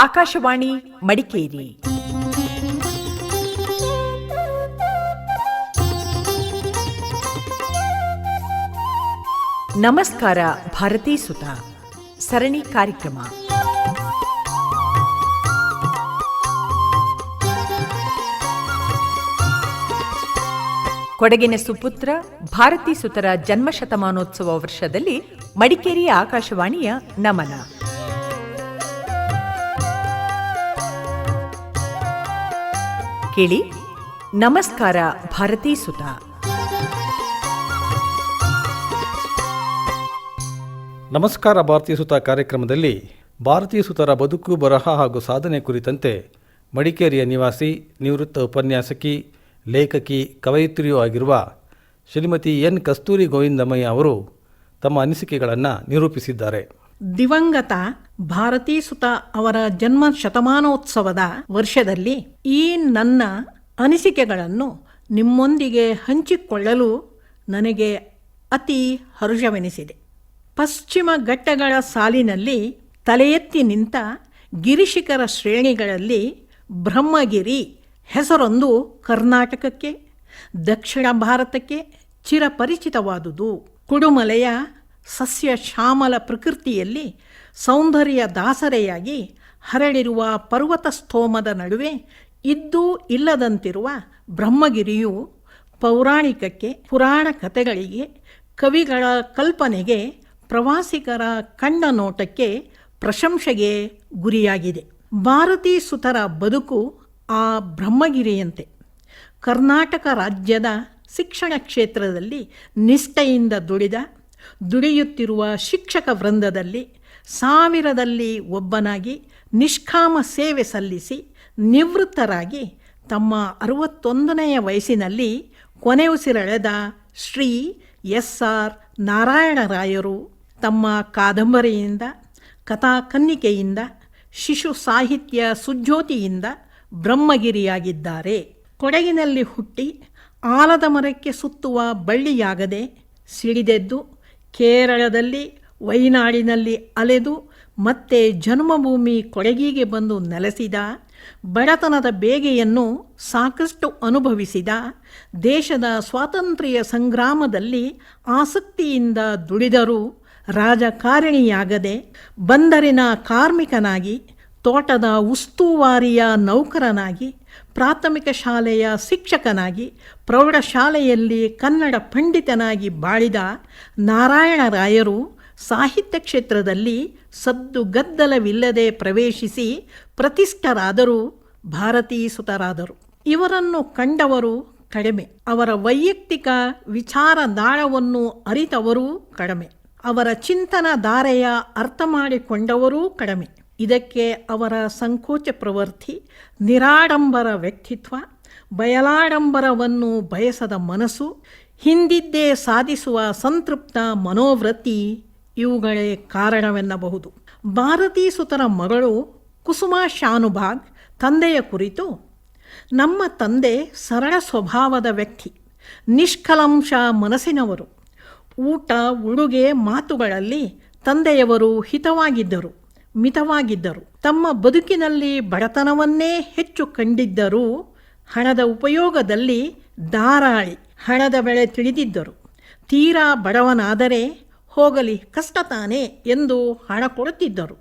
ಆಕಾಶವಾಣಿ ಮಡಿಕೇರಿ. ನಮಸ್ಕಾರ ಭಾರತೀ ಸುತ ಸರಣಿ ಕಾರ್ಯಕ್ರಮ. ಕೊಡಗಿನ ಸುಪುತ್ರ ಭಾರತೀ ಸುತರ ಜನ್ಮಶತಮಾನೋತ್ಸವ ವರ್ಷದಲ್ಲಿ ಮಡಿಕೇರಿಯ ಆಕಾಶವಾಣಿಯ ನಮನ. ಕೇಳಿ, ನಮಸ್ಕಾರ ಭಾರತೀ ಸುತ. ನಮಸ್ಕಾರ ಭಾರತೀಯ ಸುತ ಕಾರ್ಯಕ್ರಮದಲ್ಲಿ ಭಾರತೀಯ ಸುತರ ಬದುಕು, ಬರಹ ಹಾಗೂ ಸಾಧನೆ ಕುರಿತಂತೆ ಮಡಿಕೇರಿಯ ನಿವಾಸಿ, ನಿವೃತ್ತ ಉಪನ್ಯಾಸಕಿ, ಲೇಖಕಿ, ಕವಯಿತ್ರಿಯೂ ಆಗಿರುವ ಶ್ರೀಮತಿ ಎನ್ ಕಸ್ತೂರಿ ಗೋವಿಂದಮಯ್ಯ ಅವರು ತಮ್ಮ ಅನಿಸಿಕೆಗಳನ್ನು ನಿರೂಪಿಸಿದ್ದಾರೆ. ದಿವಂಗತ ಭಾರತೀ ಸುತ ಅವರ ಜನ್ಮ ಶತಮಾನೋತ್ಸವದ ವರ್ಷದಲ್ಲಿ ಈ ನನ್ನ ಅನಿಸಿಕೆಗಳನ್ನು ನಿಮ್ಮೊಂದಿಗೆ ಹಂಚಿಕೊಳ್ಳಲು ನನಗೆ ಅತಿ ಹರ್ಷವೆನಿಸಿದೆ. ಪಶ್ಚಿಮ ಘಟ್ಟಗಳ ಸಾಲಿನಲ್ಲಿ ತಲೆ ಎತ್ತಿ ನಿಂತ ಗಿರಿಶಿಖರ ಶ್ರೇಣಿಗಳಲ್ಲಿ ಬ್ರಹ್ಮಗಿರಿ ಹೆಸರೊಂದು ಕರ್ನಾಟಕಕ್ಕೆ, ದಕ್ಷಿಣ ಭಾರತಕ್ಕೆ ಚಿರಪರಿಚಿತವಾದುದು. ಕುಡುಮಲೆಯ ಸಸ್ಯ ಶ್ಯಾಮಲ ಪ್ರಕೃತಿಯಲ್ಲಿ ಸೌಂದರ್ಯ ದಾಸರೆಯಾಗಿ ಹರಡಿರುವ ಪರ್ವತ ಸ್ತೋಮದ ನಡುವೆ ಇದ್ದೂ ಇಲ್ಲದಂತಿರುವ ಬ್ರಹ್ಮಗಿರಿಯು ಪೌರಾಣಿಕಕ್ಕೆ, ಪುರಾಣ ಕಥೆಗಳಿಗೆ, ಕವಿಗಳ ಕಲ್ಪನೆಗೆ, ಪ್ರವಾಸಿಗರ ಕಣ್ಣ ನೋಟಕ್ಕೆ, ಪ್ರಶಂಸೆಗೆ ಗುರಿಯಾಗಿದೆ. ಭಾರತೀ ಸುತರ ಬದುಕು ಆ ಬ್ರಹ್ಮಗಿರಿಯಂತೆ. ಕರ್ನಾಟಕ ರಾಜ್ಯದ ಶಿಕ್ಷಣ ಕ್ಷೇತ್ರದಲ್ಲಿ ನಿಷ್ಠೆಯಿಂದ ದುಡಿಯುತ್ತಿರುವ ಶಿಕ್ಷಕ ವೃಂದದಲ್ಲಿ ಸಾವಿರದಲ್ಲಿ ಒಬ್ಬನಾಗಿ ನಿಷ್ಕಾಮ ಸೇವೆ ಸಲ್ಲಿಸಿ ನಿವೃತ್ತರಾಗಿ ತಮ್ಮ 61ನೆಯ ವಯಸ್ಸಿನಲ್ಲಿ ಕೊನೆಯುಸಿರೆಳೆದ ಶ್ರೀ ಎಸ್.ಆರ್. ನಾರಾಯಣರಾಯರು ತಮ್ಮ ಕಾದಂಬರಿಯಿಂದ, ಕಥಾಕನ್ನಿಕೆಯಿಂದ, ಶಿಶು ಸಾಹಿತ್ಯ ಸುಜ್ಯೋತಿಯಿಂದ ಬ್ರಹ್ಮಗಿರಿಯಾಗಿದ್ದಾರೆ. ಕೊಡಗಿನಲ್ಲಿ ಹುಟ್ಟಿ ಆಲದ ಮರಕ್ಕೆ ಸುತ್ತುವ ಬಳ್ಳಿಯಾಗದೆ ಸಿಡಿದೆದ್ದು ಕೇರಳದಲ್ಲಿ, ವೈನಾಡಿನಲ್ಲಿ ಅಲೆದು ಮತ್ತೆ ಜನ್ಮಭೂಮಿ ಕೊಡಗಿಗೆ ಬಂದು ನೆಲೆಸಿದ, ಬಡತನದ ಬೇಗೆಯನ್ನು ಸಾಕಷ್ಟು ಅನುಭವಿಸಿದ, ದೇಶದ ಸ್ವಾತಂತ್ರ್ಯ ಸಂಗ್ರಾಮದಲ್ಲಿ ಆಸಕ್ತಿಯಿಂದ ದುಡಿದರೂ ರಾಜಕಾರಣಿಯಾಗದೆ, ಬಂದರಿನ ಕಾರ್ಮಿಕನಾಗಿ, ತೋಟದ ಉಸ್ತುವಾರಿಯ ನೌಕರನಾಗಿ, ಪ್ರಾಥಮಿಕ ಶಾಲೆಯ ಶಿಕ್ಷಕನಾಗಿ, ಪ್ರೌಢಶಾಲೆಯಲ್ಲಿ ಕನ್ನಡ ಪಂಡಿತನಾಗಿ ಬಾಳಿದ ನಾರಾಯಣರಾಯರು ಸಾಹಿತ್ಯ ಕ್ಷೇತ್ರದಲ್ಲಿ ಸದ್ದುಗದ್ದಲವಿಲ್ಲದೆ ಪ್ರವೇಶಿಸಿ ಪ್ರತಿಷ್ಠರಾದರೂ ಭಾರತೀ ಸುತರಾದರು. ಇವರನ್ನು ಕಂಡವರು ಕಡಿಮೆ, ಅವರ ವೈಯಕ್ತಿಕ ವಿಚಾರದಾಳವನ್ನು ಅರಿತವರೂ ಕಡಿಮೆ, ಅವರ ಚಿಂತನ ಧಾರೆಯ ಅರ್ಥ ಮಾಡಿಕೊಂಡವರೂ ಕಡಿಮೆ. ಇದಕ್ಕೆ ಅವರ ಸಂಕೋಚ ಪ್ರವೃತ್ತಿ, ನಿರಾಡಂಬರ ವ್ಯಕ್ತಿತ್ವ, ಬಯಲಾಡಂಬರವನ್ನು ಬಯಸದ ಮನಸ್ಸು, ಹಿಂದಿದ್ದೇ ಸಾಧಿಸುವ ಸಂತೃಪ್ತ ಮನೋವೃತ್ತಿ ಇವುಗಳೇ ಕಾರಣವೆನ್ನಬಹುದು. ಭಾರತೀ ಸುತರ ಮಗಳು ಕುಸುಮಾ ಶಾನುಭಾಗ್ ತಂದೆಯ ಕುರಿತು, ನಮ್ಮ ತಂದೆ ಸರಳ ಸ್ವಭಾವದ ವ್ಯಕ್ತಿ, ನಿಷ್ಕಲಂಶ ಮನಸ್ಸಿನವರು. ಊಟ, ಉಡುಗೆ, ಮಾತುಗಳಲ್ಲಿ ತಂದೆಯವರು ಹಿತವಾಗಿದ್ದರು, ಮಿತವಾಗಿದ್ದರು. ತಮ್ಮ ಬದುಕಿನಲ್ಲಿ ಬಡತನವನ್ನೇ ಹೆಚ್ಚು ಕಂಡಿದ್ದರೂ ಹಣದ ಉಪಯೋಗದಲ್ಲಿ ಧಾರಾಳಿ, ಹಣದ ಬೆಳೆ ತಿಳಿದಿದ್ದರು. ತೀರಾ ಬಡವನಾದರೆ ಹೋಗಲಿ ಕಷ್ಟ ತಾನೇ ಎಂದು ಹಣ ಕೊಡುತ್ತಿದ್ದರು.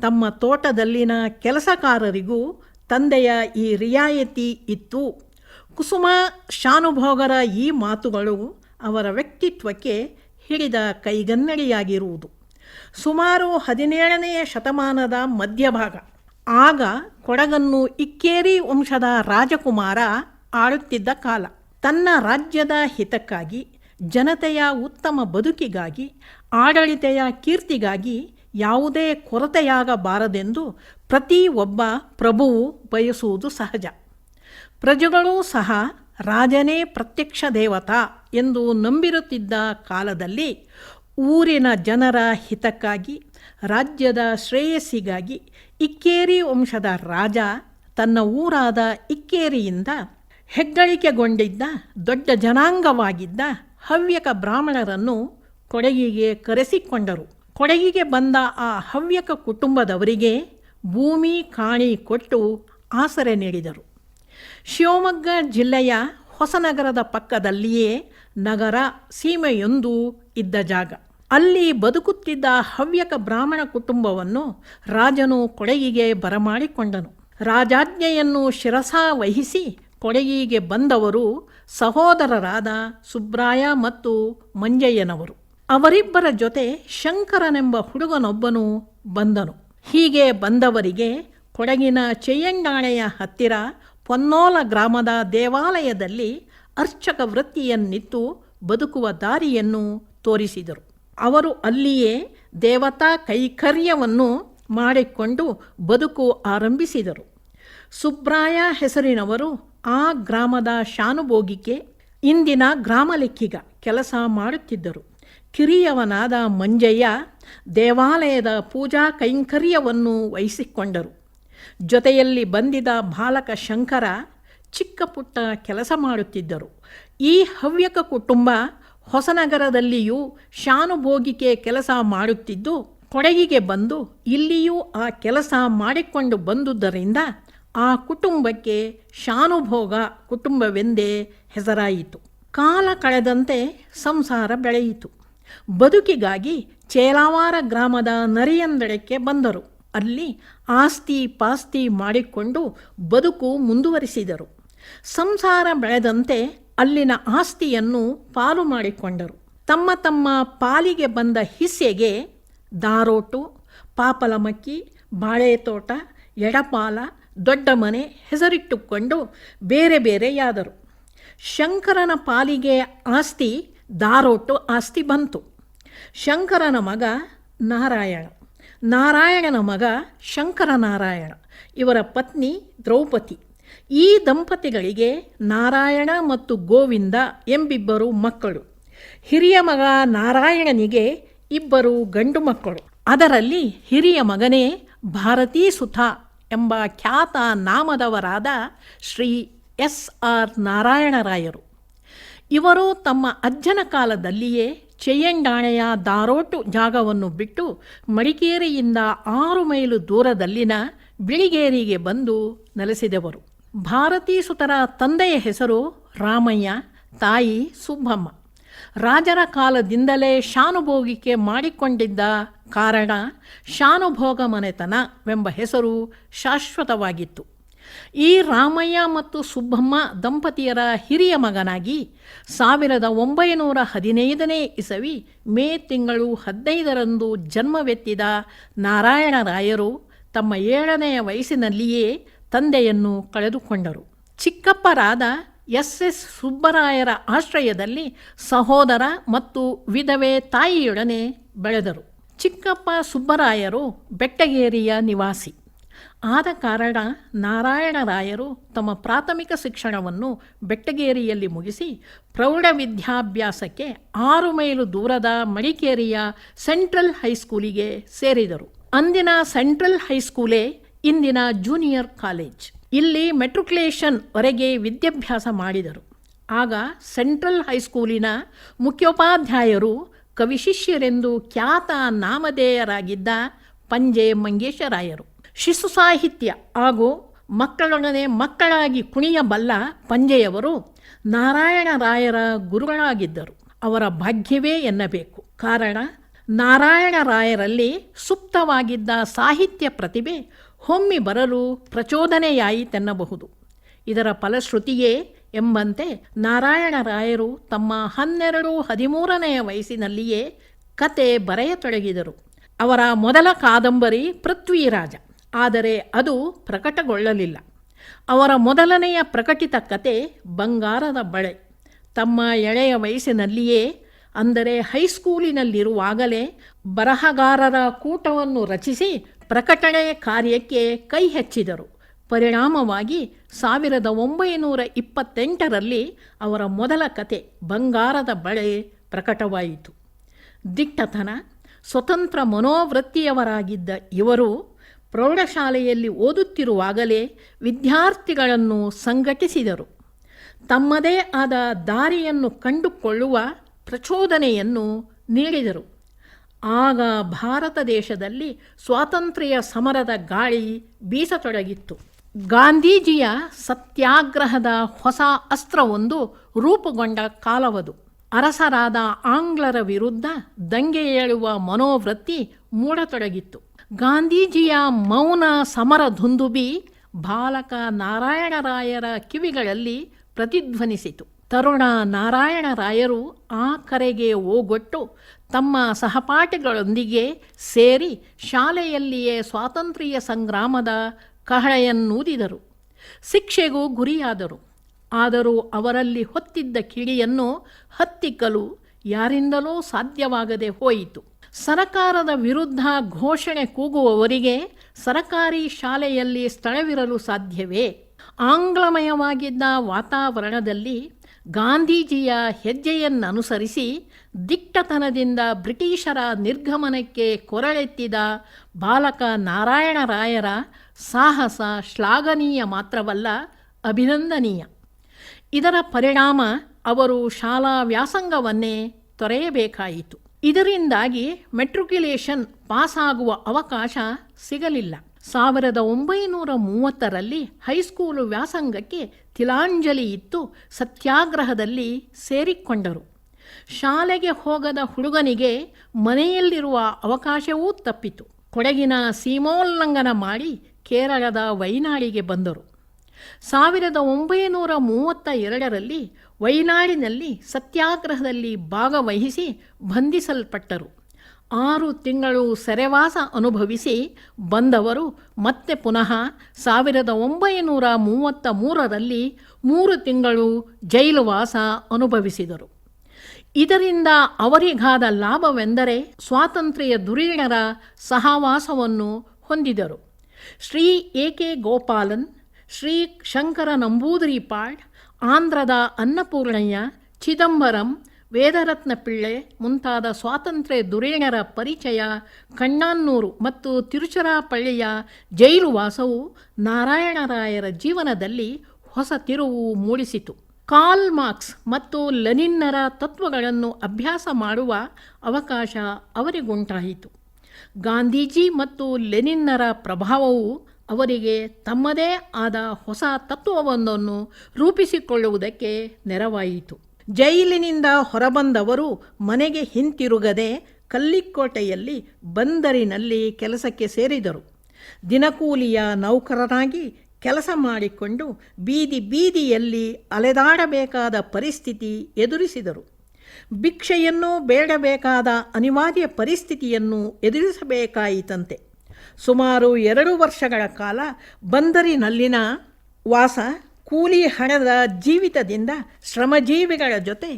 ತಮ್ಮ ತೋಟದಲ್ಲಿನ ಕೆಲಸಗಾರರಿಗೂ ತಂದೆಯ ಈ ರಿಯಾಯಿತಿ ಇತ್ತು. ಕುಸುಮಾ ಶಾನುಭೋಗರ ಈ ಮಾತುಗಳು ಅವರ ವ್ಯಕ್ತಿತ್ವಕ್ಕೆ ಹಿಡಿದ ಕೈಗನ್ನಡಿಯಾಗಿರುವುದು. ಸುಮಾರು 17ನೆಯ ಶತಮಾನದ ಮಧ್ಯಭಾಗ. ಆಗ ಕೊಡಗನ್ನು ಇಕ್ಕೇರಿ ವಂಶದ ರಾಜಕುಮಾರ ಆಳುತ್ತಿದ್ದ ಕಾಲ. ತನ್ನ ರಾಜ್ಯದ ಹಿತಕ್ಕಾಗಿ, ಜನತೆಯ ಉತ್ತಮ ಬದುಕಿಗಾಗಿ, ಆಡಳಿತೆಯ ಕೀರ್ತಿಗಾಗಿ ಯಾವುದೇ ಕೊರತೆಯಾಗಬಾರದೆಂದು ಪ್ರತಿ ಒಬ್ಬ ಪ್ರಭುವು ಬಯಸುವುದು ಸಹಜ. ಪ್ರಜೆಗಳೂ ಸಹ ರಾಜನೇ ಪ್ರತ್ಯಕ್ಷ ದೇವತಾ ಎಂದು ನಂಬಿರುತ್ತಿದ್ದ ಕಾಲದಲ್ಲಿ ಊರಿನ ಜನರ ಹಿತಕ್ಕಾಗಿ, ರಾಜ್ಯದ ಶ್ರೇಯಸ್ಸಿಗಾಗಿ ಇಕ್ಕೇರಿ ವಂಶದ ರಾಜ ತನ್ನ ಊರಾದ ಇಕ್ಕೇರಿಯಿಂದ ಹೆಗ್ಗಳಿಕೆಗೊಂಡಿದ್ದ ದೊಡ್ಡ ಜನಾಂಗವಾಗಿದ್ದ ಹವ್ಯಕ ಬ್ರಾಹ್ಮಣರನ್ನು ಕೊಡಗಿಗೆ ಕರೆಸಿಕೊಂಡರು. ಕೊಡಗಿಗೆ ಬಂದ ಆ ಹವ್ಯಕ ಕುಟುಂಬದವರಿಗೆ ಭೂಮಿ ಕಾಣಿ ಕೊಟ್ಟು ಆಸರೆ ನೀಡಿದರು. ಶಿವಮೊಗ್ಗ ಜಿಲ್ಲೆಯ ಹೊಸನಗರದ ಪಕ್ಕದಲ್ಲಿಯೇ ನಗರ ಸೀಮೆಯೊಂದು ಇದ್ದ ಜಾಗ. ಅಲ್ಲಿ ಬದುಕುತ್ತಿದ್ದ ಹವ್ಯಕ ಬ್ರಾಹ್ಮಣ ಕುಟುಂಬವನ್ನು ರಾಜನು ಕೊಡಗಿಗೆ ಬರಮಾಡಿಕೊಂಡನು. ರಾಜಾಜ್ಞೆಯನ್ನು ಶಿರಸಾವಹಿಸಿ ಕೊಡಗಿಗೆ ಬಂದವರು ಸಹೋದರರಾದ ಸುಬ್ರಾಯ ಮತ್ತು ಮಂಜಯ್ಯನವರು. ಅವರಿಬ್ಬರ ಜೊತೆ ಶಂಕರನೆಂಬ ಹುಡುಗನೊಬ್ಬನು ಬಂದನು. ಹೀಗೆ ಬಂದವರಿಗೆ ಕೊಡಗಿನ ಚೆಯ್ಯಂಡಾಣೆಯ ಹತ್ತಿರ ಪೊನ್ನೋಲ ಗ್ರಾಮದ ದೇವಾಲಯದಲ್ಲಿ ಅರ್ಚಕ ವೃತ್ತಿಯನ್ನಿತ್ತು ಬದುಕುವ ದಾರಿಯನ್ನು ತೋರಿಸಿದರು. ಅವರು ಅಲ್ಲಿಯೇ ದೇವತಾ ಕೈಕರ್ಯವನ್ನು ಮಾಡಿಕೊಂಡು ಬದುಕು ಆರಂಭಿಸಿದರು. ಸುಬ್ರಾಯ ಹೆಸರಿನವರು ಆ ಗ್ರಾಮದ ಶಾನುಭೋಗಿಕೆ ಇಂದಿನ ಗ್ರಾಮ ಲೆಕ್ಕಿಗ ಕೆಲಸ ಮಾಡುತ್ತಿದ್ದರು. ಕಿರಿಯವನಾದ ಮಂಜಯ್ಯ ದೇವಾಲಯದ ಪೂಜಾ ಕೈಂಕರ್ಯವನ್ನು ವಹಿಸಿಕೊಂಡರು. ಜೊತೆಯಲ್ಲಿ ಬಂದಿದ್ದ ಬಾಲಕ ಶಂಕರ ಚಿಕ್ಕ ಪುಟ್ಟ ಕೆಲಸ ಮಾಡುತ್ತಿದ್ದರು. ಈ ಹವ್ಯಕ ಕುಟುಂಬ ಹೊಸನಗರದಲ್ಲಿಯೂ ಶಾನುಭೋಗಿಕೆ ಕೆಲಸ ಮಾಡುತ್ತಿದ್ದು ಕೊಡಗಿಗೆ ಬಂದು ಇಲ್ಲಿಯೂ ಆ ಕೆಲಸ ಮಾಡಿಕೊಂಡು ಬಂದುದರಿಂದ ಆ ಕುಟುಂಬಕ್ಕೆ ಶಾನುಭೋಗ ಕುಟುಂಬವೆಂದೇ ಹೆಸರಾಯಿತು. ಕಾಲ ಕಳೆದಂತೆ ಸಂಸಾರ ಬೆಳೆಯಿತು. ಬದುಕಿಗಾಗಿ ಚೇಲಾವಾರ ಗ್ರಾಮದ ನರಿಯಂದಡಕ್ಕೆ ಬಂದರು. ಅಲ್ಲಿ ಆಸ್ತಿ ಪಾಸ್ತಿ ಮಾಡಿಕೊಂಡು ಬದುಕು ಮುಂದುವರಿಸಿದರು. ಸಂಸಾರ ಬೆಳೆದಂತೆ ಅಲ್ಲಿನ ಆಸ್ತಿಯನ್ನು ಪಾಲು ಮಾಡಿಕೊಂಡರು. ತಮ್ಮ ತಮ್ಮ ಪಾಲಿಗೆ ಬಂದ ಹಿಸ್ಸೆಗೆ ದಾರೋಟು, ಪಾಪಲಮಕ್ಕಿ, ಬಾಳೆತೋಟ, ಎಡಪಾಲ, ದೊಡ್ಡ ಮನೆ ಹೆಸರಿಟ್ಟುಕೊಂಡು ಬೇರೆ ಬೇರೆಯಾದರು. ಶಂಕರನ ಪಾಲಿಗೆ ಆಸ್ತಿ ದಾರೋಟು ಆಸ್ತಿ ಬಂತು. ಶಂಕರನ ಮಗ ನಾರಾಯಣ, ನಾರಾಯಣನ ಮಗ ಶಂಕರನಾರಾಯಣ, ಇವರ ಪತ್ನಿ ದ್ರೌಪದಿ. ಈ ದಂಪತಿಗಳಿಗೆ ನಾರಾಯಣ ಮತ್ತು ಗೋವಿಂದ ಎಂಬಿಬ್ಬರು ಮಕ್ಕಳು. ಹಿರಿಯ ಮಗ ನಾರಾಯಣನಿಗೆ ಇಬ್ಬರು ಗಂಡು ಮಕ್ಕಳು. ಅದರಲ್ಲಿ ಹಿರಿಯ ಮಗನೇ ಭಾರತೀ ಸುತ ಎಂಬ ಖ್ಯಾತ ನಾಮದವರಾದ ಶ್ರೀ ಎಸ್.ಆರ್. ನಾರಾಯಣರಾಯರು. ಇವರು ತಮ್ಮ ಅಜ್ಜನ ಕಾಲದಲ್ಲಿಯೇ ಚೆಯ್ಯಂಡಾಣೆಯ ದಾರೋಟು ಜಾಗವನ್ನು ಬಿಟ್ಟು ಮಡಿಕೇರಿಯಿಂದ 6 ಮೈಲು ದೂರದಲ್ಲಿನ ಬಿಳಿಗೇರಿಗೆ ಬಂದು ನೆಲೆಸಿದವರು. ಭಾರತೀ ಸುತರ ತಂದೆಯ ಹೆಸರು ರಾಮಯ್ಯ, ತಾಯಿ ಸುಬ್ಬಮ್ಮ. ರಾಜರ ಕಾಲದಿಂದಲೇ ಶಾನುಭೋಗಿಕೆ ಮಾಡಿಕೊಂಡಿದ್ದ ಕಾರಣ ಶಾನುಭೋಗ ಮನೆತನವೆಂಬ ಹೆಸರು ಶಾಶ್ವತವಾಗಿತ್ತು. ಈ ರಾಮಯ್ಯ ಮತ್ತು ಸುಬ್ಬಮ್ಮ ದಂಪತಿಯರ ಹಿರಿಯ ಮಗನಾಗಿ 1915ನೇ ಇಸವಿ ಮೇ ತಿಂಗಳು 15ರಂದು ಜನ್ಮವೆತ್ತಿದ ನಾರಾಯಣರಾಯರು ತಮ್ಮ 7ನೆಯ ವಯಸ್ಸಿನಲ್ಲಿಯೇ ತಂದೆಯನ್ನು ಕಳೆದುಕೊಂಡರು. ಚಿಕ್ಕಪ್ಪರಾದ ಎಸ್.ಎಸ್. ಸುಬ್ಬರಾಯರ ಆಶ್ರಯದಲ್ಲಿ ಸಹೋದರ ಮತ್ತು ವಿಧವೆ ತಾಯಿಯೊಡನೆ ಬೆಳೆದರು. ಚಿಕ್ಕಪ್ಪ ಸುಬ್ಬರಾಯರು ಬೆಟ್ಟಗೇರಿಯ ನಿವಾಸಿ ಆದ ಕಾರಣ ನಾರಾಯಣರಾಯರು ತಮ್ಮ ಪ್ರಾಥಮಿಕ ಶಿಕ್ಷಣವನ್ನು ಬೆಟ್ಟಗೇರಿಯಲ್ಲಿ ಮುಗಿಸಿ ಪ್ರೌಢ ವಿದ್ಯಾಭ್ಯಾಸಕ್ಕೆ 6 ಮೈಲು ದೂರದ ಮಡಿಕೇರಿಯ ಸೆಂಟ್ರಲ್ ಹೈಸ್ಕೂಲಿಗೆ ಸೇರಿದರು. ಅಂದಿನ ಸೆಂಟ್ರಲ್ ಹೈಸ್ಕೂಲೇ ಇಂದಿನ ಜೂನಿಯರ್ ಕಾಲೇಜ್. ಇಲ್ಲಿ ಮೆಟ್ರಿಕ್ಯುಲೇಷನ್ ವರೆಗೆ ವಿದ್ಯಾಭ್ಯಾಸ ಮಾಡಿದರು. ಆಗ ಸೆಂಟ್ರಲ್ ಹೈಸ್ಕೂಲಿನ ಮುಖ್ಯೋಪಾಧ್ಯಾಯರು ಕವಿಶಿಷ್ಯರೆಂದು ಖ್ಯಾತ ನಾಮಧೇಯರಾಗಿದ್ದ ಪಂಜೆ ಮಂಗೇಶರಾಯರು. ಶಿಶು ಸಾಹಿತ್ಯ ಹಾಗೂ ಮಕ್ಕಳೊಡನೆ ಮಕ್ಕಳಾಗಿ ಕುಣಿಯಬಲ್ಲ ಪಂಜೆಯವರು ನಾರಾಯಣರಾಯರ ಗುರುಗಳಾಗಿದ್ದರು. ಅವರ ಭಾಗ್ಯವೇ ಎನ್ನಬೇಕು. ಕಾರಣ ನಾರಾಯಣರಾಯರಲ್ಲಿ ಸುಪ್ತವಾಗಿದ್ದ ಸಾಹಿತ್ಯ ಪ್ರತಿಭೆ ಹೊಮ್ಮಿ ಬರಲು ಪ್ರಚೋದನೆಯಾಯಿತೆನ್ನಬಹುದು. ಇದರ ಫಲಶ್ರುತಿಯೇ ಎಂಬಂತೆ ನಾರಾಯಣರಾಯರು ತಮ್ಮ 12-13ನೆಯ ವಯಸ್ಸಿನಲ್ಲಿಯೇ ಕತೆ ಬರೆಯತೊಡಗಿದರು. ಅವರ ಮೊದಲ ಕಾದಂಬರಿ ಪೃಥ್ವಿರಾಜ, ಆದರೆ ಅದು ಪ್ರಕಟಗೊಳ್ಳಲಿಲ್ಲ. ಅವರ ಮೊದಲನೆಯ ಪ್ರಕಟಿತ ಕತೆ ಬಂಗಾರದ ಬಳೆ. ತಮ್ಮ ಎಳೆಯ ವಯಸ್ಸಿನಲ್ಲಿಯೇ, ಅಂದರೆ ಹೈಸ್ಕೂಲಿನಲ್ಲಿರುವಾಗಲೇ ಬರಹಗಾರರ ಕೂಟವನ್ನು ರಚಿಸಿ ಪ್ರಕಟಣೆ ಕಾರ್ಯಕ್ಕೆ ಕೈ ಹೆಚ್ಚಿದರು. ಪರಿಣಾಮವಾಗಿ 1928ರಲ್ಲಿ ಅವರ ಮೊದಲ ಕತೆ ಬಂಗಾರದ ಬಳೆ ಪ್ರಕಟವಾಯಿತು. ದಿಟ್ಟತನ, ಸ್ವತಂತ್ರ ಮನೋವೃತ್ತಿಯವರಾಗಿದ್ದ ಇವರು ಪ್ರೌಢಶಾಲೆಯಲ್ಲಿ ಓದುತ್ತಿರುವಾಗಲೇ ವಿದ್ಯಾರ್ಥಿಗಳನ್ನು ಸಂಘಟಿಸಿದರು. ತಮ್ಮದೇ ಆದ ದಾರಿಯನ್ನು ಕಂಡುಕೊಳ್ಳುವ ಪ್ರಚೋದನೆಯನ್ನು ನೀಡಿದರು. ಆಗ ಭಾರತ ದೇಶದಲ್ಲಿ ಸ್ವಾತಂತ್ರ್ಯ ಸಮರದ ಗಾಳಿ ಬೀಸತೊಡಗಿತ್ತು. ಗಾಂಧೀಜಿಯ ಸತ್ಯಾಗ್ರಹದ ಹೊಸ ಅಸ್ತ್ರವೊಂದು ರೂಪುಗೊಂಡ ಕಾಲವದು. ಅರಸರಾದ ಆಂಗ್ಲರ ವಿರುದ್ಧ ದಂಗೆ ಏಳುವ ಮನೋವೃತ್ತಿ ಮೂಡತೊಡಗಿತ್ತು. ಗಾಂಧೀಜಿಯ ಮೌನ ಸಮರ ದುಂದುಬಿ ಬಾಲಕ ನಾರಾಯಣರಾಯರ ಕಿವಿಗಳಲ್ಲಿ ಪ್ರತಿಧ್ವನಿಸಿತು. ತರುಣ ನಾರಾಯಣರಾಯರು ಆ ಕರೆಗೆ ಓಗೊಟ್ಟು ತಮ್ಮ ಸಹಪಾಠಿಗಳೊಂದಿಗೆ ಸೇರಿ ಶಾಲೆಯಲ್ಲಿಯೇ ಸ್ವಾತಂತ್ರ್ಯ ಸಂಗ್ರಾಮದ ಕಹಳೆಯನ್ನೂದಿದರು. ಶಿಕ್ಷೆಗೂ ಗುರಿಯಾದರು. ಆದರೂ ಅವರಲ್ಲಿ ಹೊತ್ತಿದ್ದ ಕಿಡಿಯನ್ನು ಹತ್ತಿಕ್ಕಲು ಯಾರಿಂದಲೂ ಸಾಧ್ಯವಾಗದೆ ಹೋಯಿತು. ಸರಕಾರದ ವಿರುದ್ಧ ಘೋಷಣೆ ಕೂಗುವವರಿಗೆ ಸರಕಾರಿ ಶಾಲೆಯಲ್ಲಿ ಸ್ಥಳವಿರಲು ಸಾಧ್ಯವೇ? ಆಂಗ್ಲಮಯವಾಗಿದ್ದ ವಾತಾವರಣದಲ್ಲಿ ಗಾಂಧೀಜಿಯ ಹೆಜ್ಜೆಯನ್ನನುಸರಿಸಿ ದಿಟ್ಟತನದಿಂದ ಬ್ರಿಟಿಷರ ನಿರ್ಗಮನಕ್ಕೆ ಕೊರಳೆತ್ತಿದ ಬಾಲಕ ನಾರಾಯಣರಾಯರ ಸಾಹಸ ಶ್ಲಾಘನೀಯ ಮಾತ್ರವಲ್ಲ, ಅಭಿನಂದನೀಯ. ಇದರ ಪರಿಣಾಮ ಅವರು ಶಾಲಾ ವ್ಯಾಸಂಗವನ್ನೇ ತೊರೆಯಬೇಕಾಯಿತು. ಇದರಿಂದಾಗಿ ಮೆಟ್ರಿಕ್ಯುಲೇಷನ್ ಪಾಸಾಗುವ ಅವಕಾಶ ಸಿಗಲಿಲ್ಲ. 1930ರಲ್ಲಿ ಹೈಸ್ಕೂಲು ವ್ಯಾಸಂಗಕ್ಕೆ ತಿಲಾಂಜಲಿ ಇತ್ತು ಸತ್ಯಾಗ್ರಹದಲ್ಲಿ ಸೇರಿಕೊಂಡರು. ಶಾಲೆಗೆ ಹೋಗದ ಹುಡುಗನಿಗೆ ಮನೆಯಲ್ಲಿರುವ ಅವಕಾಶವೂ ತಪ್ಪಿತು. ಕೊಡಗಿನ ಸೀಮೋಲ್ಲಂಘನ ಮಾಡಿ ಕೇರಳದ ವೈನಾಡಿಗೆ ಬಂದರು. 1932ರಲ್ಲಿ ವೈನಾಡಿನಲ್ಲಿ ಸತ್ಯಾಗ್ರಹದಲ್ಲಿ ಭಾಗವಹಿಸಿ ಬಂಧಿಸಲ್ಪಟ್ಟರು. 6 ತಿಂಗಳು ಸೆರೆವಾಸ ಅನುಭವಿಸಿ ಬಂದವರು ಮತ್ತೆ ಪುನಃ 1933ರಲ್ಲಿ 3 ತಿಂಗಳು ಜೈಲುವಾಸ ಅನುಭವಿಸಿದರು. ಇದರಿಂದ ಅವರಿಗಾದ ಲಾಭವೆಂದರೆ ಸ್ವಾತಂತ್ರ್ಯ ಧುರೀಣರ ಸಹವಾಸವನ್ನು ಹೊಂದಿದರು. ಶ್ರೀ ಎ.ಕೆ. ಗೋಪಾಲನ್, ಶ್ರೀ ಶಂಕರ ನಂಬೂದಿರಿಪಾಳ್, ಆಂಧ್ರದ ಅನ್ನಪೂರ್ಣಯ್ಯ, ಚಿದಂಬರಂ, ವೇದರತ್ನ ಪಿಳ್ಳೆ ಮುಂತಾದ ಸ್ವಾತಂತ್ರ್ಯ ಧುರೀಣರ ಪರಿಚಯ ಕಣ್ಣಾನ್ನೂರು ಮತ್ತು ತಿರುಚರಾಪಳ್ಳಿಯ ಜೈಲುವಾಸವು ನಾರಾಯಣರಾಯರ ಜೀವನದಲ್ಲಿ ಹೊಸ ತಿರುವು ಮೂಡಿಸಿತು. ಕಾರ್ಲ್ ಮಾರ್ಕ್ಸ್ ಮತ್ತು ಲೆನಿನ್ನರ ತತ್ವಗಳನ್ನು ಅಭ್ಯಾಸ ಮಾಡುವ ಅವಕಾಶ ಅವರಿಗುಂಟಾಯಿತು. ಗಾಂಧೀಜಿ ಮತ್ತು ಲೆನಿನ್ನರ ಪ್ರಭಾವವು ಅವರಿಗೆ ತಮ್ಮದೇ ಆದ ಹೊಸ ತತ್ವವೊಂದನ್ನು ರೂಪಿಸಿಕೊಳ್ಳುವುದಕ್ಕೆ ನೆರವಾಯಿತು. ಜೈಲಿನಿಂದ ಹೊರಬಂದವರು ಮನೆಗೆ ಹಿಂತಿರುಗದೆ ಕಲ್ಲಿಕೋಟೆಯಲ್ಲಿ ಬಂದರಿನಲ್ಲಿ ಕೆಲಸಕ್ಕೆ ಸೇರಿದರು. ದಿನಕೂಲಿಯ ನೌಕರರಾಗಿ ಕೆಲಸ ಮಾಡಿಕೊಂಡು ಬೀದಿ ಬೀದಿಯಲ್ಲಿ ಅಲೆದಾಡಬೇಕಾದ ಪರಿಸ್ಥಿತಿ ಎದುರಿಸಿದರು. ಭಿಕ್ಷೆಯನ್ನು ಬೇಡಬೇಕಾದ ಅನಿವಾರ್ಯ ಪರಿಸ್ಥಿತಿಯನ್ನು ಎದುರಿಸಬೇಕಾಯಿತಂತೆ. ಸುಮಾರು 2 ವರ್ಷಗಳ ಕಾಲ ಬಂದರಿನಲ್ಲಿನ ವಾಸ ಕೂಲಿ ಹಣದ ಜೀವಿತದಿಂದ ಶ್ರಮಜೀವಿಗಳ ಜೊತೆ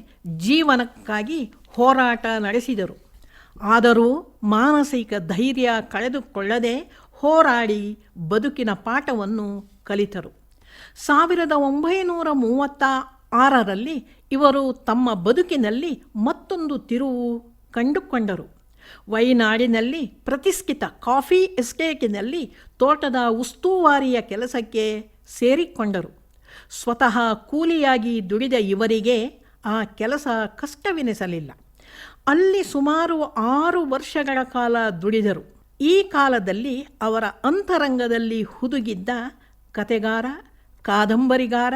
ಜೀವನಕ್ಕಾಗಿ ಹೋರಾಟ ನಡೆಸಿದರು. ಆದರೂ ಮಾನಸಿಕ ಧೈರ್ಯ ಕಳೆದುಕೊಳ್ಳದೆ ಹೋರಾಡಿ ಬದುಕಿನ ಪಾಠವನ್ನು ಕಲಿತರು. 1936ರಲ್ಲಿ ಇವರು ತಮ್ಮ ಬದುಕಿನಲ್ಲಿ ಮತ್ತೊಂದು ತಿರುವು ಕಂಡುಕೊಂಡರು. ವೈನಾಡಿನಲ್ಲಿ ಪ್ರತಿಷ್ಠಿತ ಕಾಫಿ ಎಸ್ಟೇಟಿನಲ್ಲಿ ತೋಟದ ಉಸ್ತುವಾರಿಯ ಕೆಲಸಕ್ಕೆ ಸೇರಿಕೊಂಡರು. ಸ್ವತಃ ಕೂಲಿಯಾಗಿ ದುಡಿದ ಇವರಿಗೆ ಆ ಕೆಲಸ ಕಷ್ಟವೆನಿಸಲಿಲ್ಲ. ಅಲ್ಲಿ ಸುಮಾರು 6 ವರ್ಷಗಳ ಕಾಲ ದುಡಿದರು. ಈ ಕಾಲದಲ್ಲಿ ಅವರ ಅಂತರಂಗದಲ್ಲಿ ಹುದುಗಿದ್ದ ಕತೆಗಾರ, ಕಾದಂಬರಿಗಾರ,